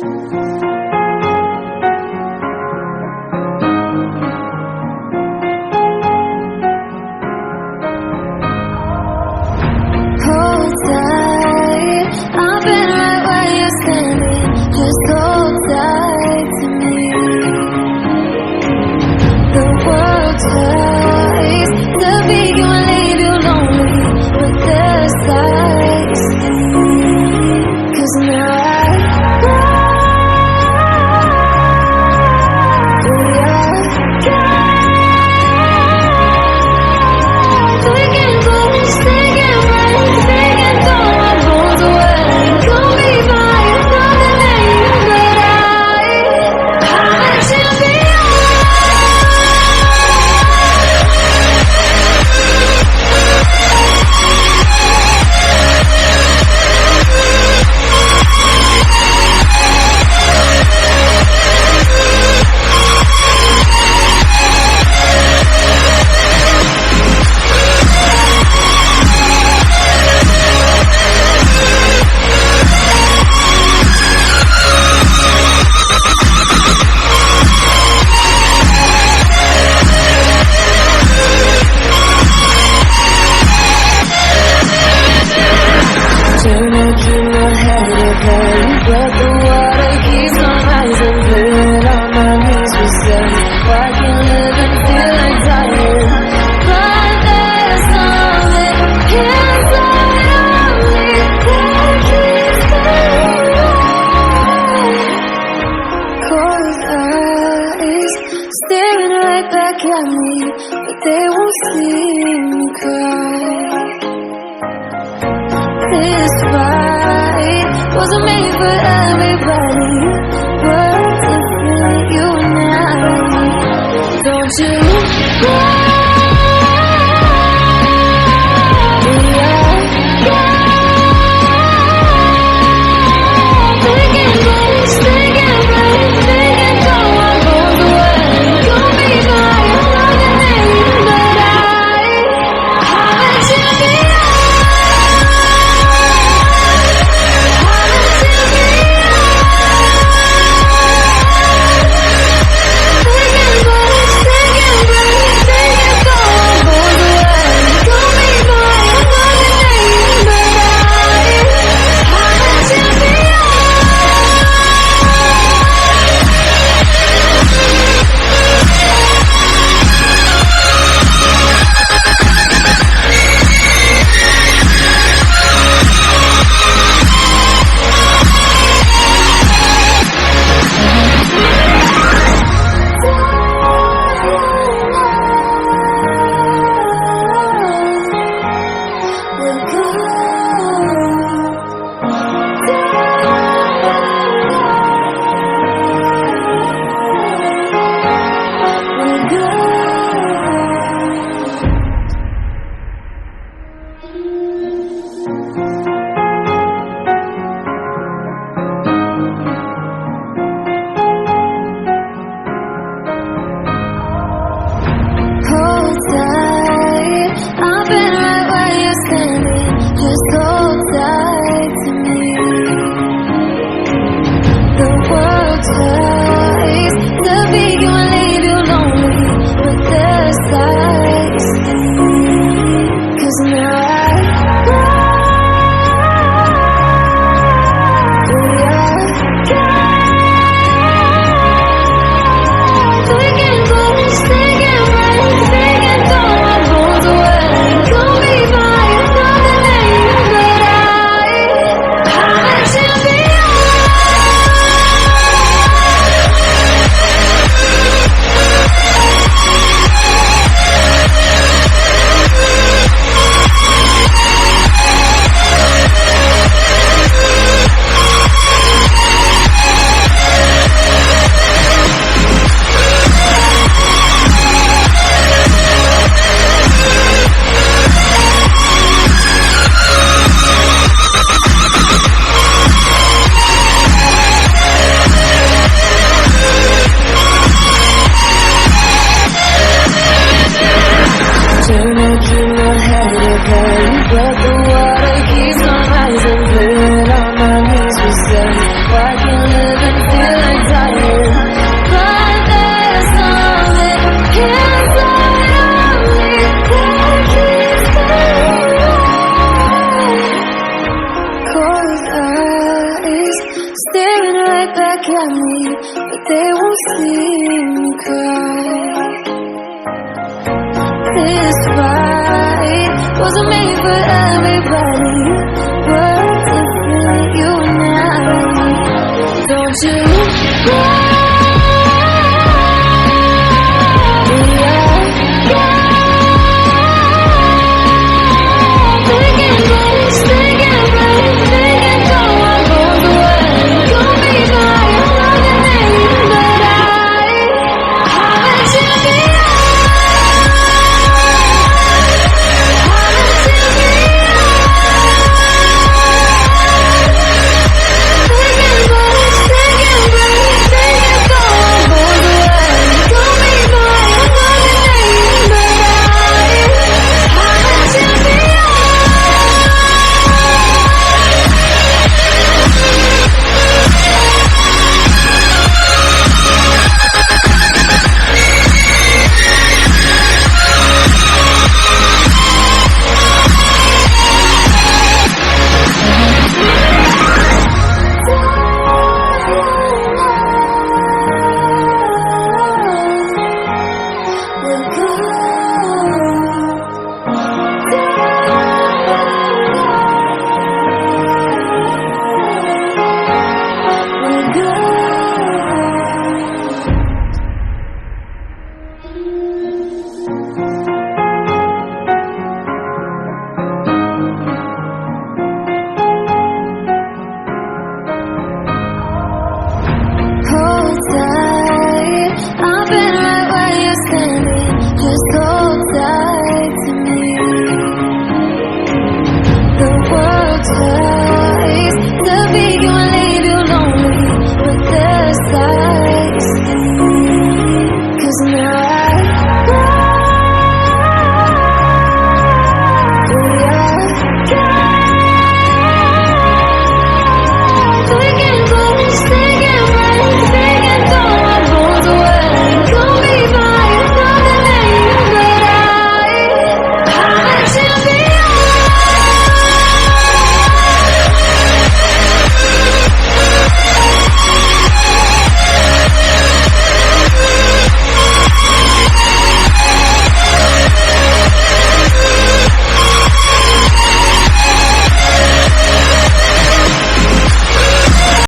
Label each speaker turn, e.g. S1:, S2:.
S1: Hold tight, I've been right where you're standing. Just hold tight to me. The world tries to make you and leave you lonely, but there's sights to see. 'Cause now turn to keep my head up high, but the water keeps on rising. Feeling on my knees for some. I can live and feel like dying, but there's something inside of me that keeps going on. Closed eyes staring right back at me, but they won't see me cry. This fight wasn't at me, but they won't see me cry. This fight wasn't made for everybody, but